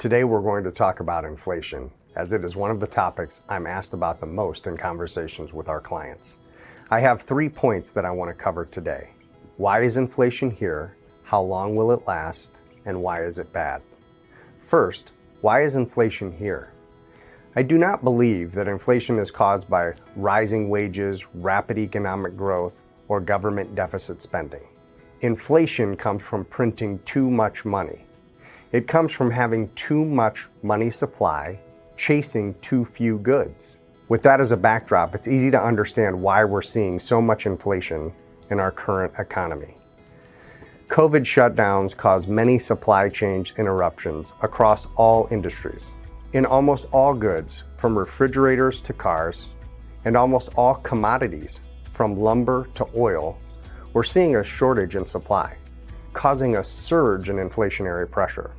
Today we're going to talk about inflation, as it is one of the topics I'm asked about the most in conversations with our clients. I have 3 points that I want to cover today. Why is inflation here? How long will it last? And why is it bad? First, why is inflation here? I do not believe that inflation is caused by rising wages, rapid economic growth, or government deficit spending. Inflation comes from printing too much money. It comes from having too much money supply, chasing too few goods. With that as a backdrop, it's easy to understand why we're seeing so much inflation in our current economy. COVID shutdowns caused many supply chain interruptions across all industries. In almost all goods, from refrigerators to cars, and almost all commodities, from lumber to oil, we're seeing a shortage in supply, causing a surge in inflationary pressure.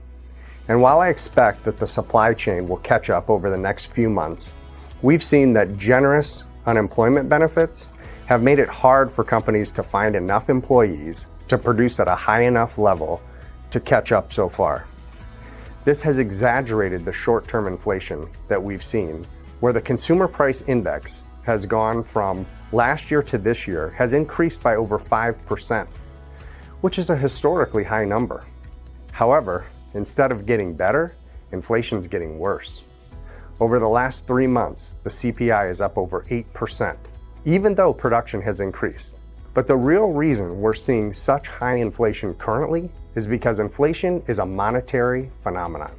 And while I expect that the supply chain will catch up over the next few months, we've seen that generous unemployment benefits have made it hard for companies to find enough employees to produce at a high enough level to catch up so far. This has exaggerated the short-term inflation that we've seen, where the consumer price index has gone from last year to this year has increased by over 5%, which is a historically high number. However, instead of getting better, inflation's getting worse. Over the last 3 months, the CPI is up over 8%, even though production has increased. But the real reason we're seeing such high inflation currently is because inflation is a monetary phenomenon.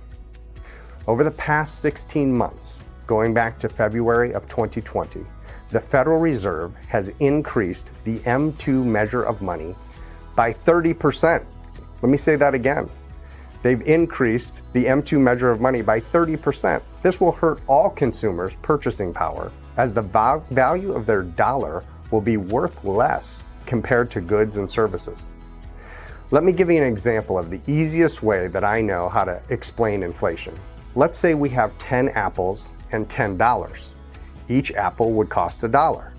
Over the past 16 months, going back to February of 2020, the Federal Reserve has increased the M2 measure of money by 30%. Let me say that again. They've increased the M2 measure of money by 30%. This will hurt all consumers' purchasing power, as the value of their dollar will be worth less compared to goods and services. Let me give you an example of the easiest way that I know how to explain inflation. Let's say we have 10 apples and $10. Each apple would cost $1.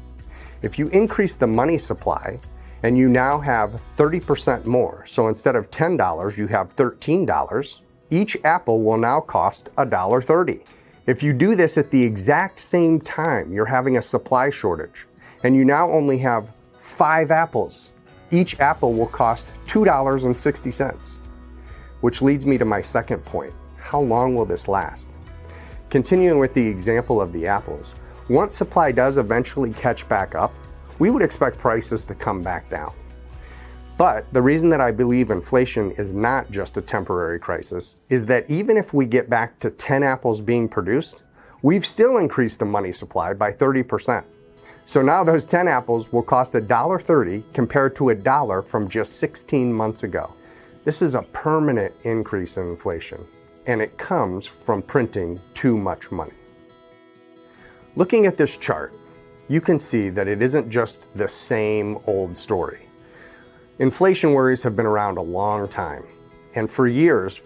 If you increase the money supply and you now have 30% more, so instead of $10, you have $13, each apple will now cost $1.30. If you do this at the exact same time you're having a supply shortage, and you now only have 5 apples, each apple will cost $2.60. Which leads me to my second point. How long will this last? Continuing with the example of the apples, once supply does eventually catch back up, we would expect prices to come back down. But the reason that I believe inflation is not just a temporary crisis is that even if we get back to 10 apples being produced, we've still increased the money supply by 30%. So now those 10 apples will cost $1.30 compared to $1 from just 16 months ago. This is a permanent increase in inflation, and it comes from printing too much money. Looking at this chart, you can see that it isn't just the same old story. Inflation worries have been around a long time, and for years,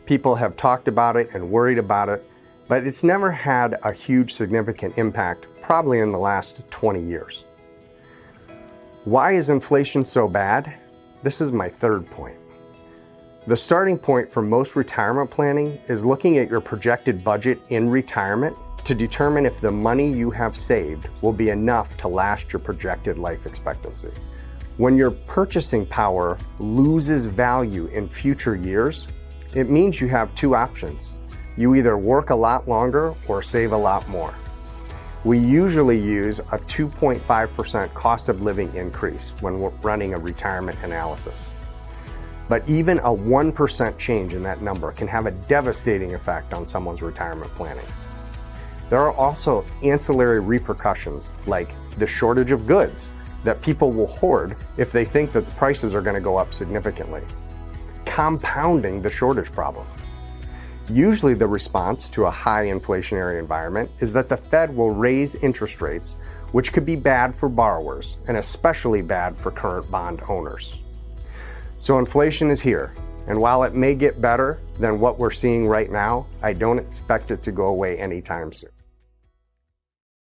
people have talked about it and worried about it, but it's never had a huge significant impact, probably in the last 20 years. Why is inflation so bad? This is my third point. The starting point for most retirement planning is looking at your projected budget in retirement to determine if the money you have saved will be enough to last your projected life expectancy. When your purchasing power loses value in future years, it means you have 2 options. You either work a lot longer or save a lot more. We usually use a 2.5% cost of living increase when we're running a retirement analysis. But even a 1% change in that number can have a devastating effect on someone's retirement planning. There are also ancillary repercussions like the shortage of goods that people will hoard if they think that the prices are going to go up significantly, compounding the shortage problem. Usually the response to a high inflationary environment is that the Fed will raise interest rates, which could be bad for borrowers and especially bad for current bond owners. So inflation is here, and while it may get better than what we're seeing right now, I don't expect it to go away anytime soon.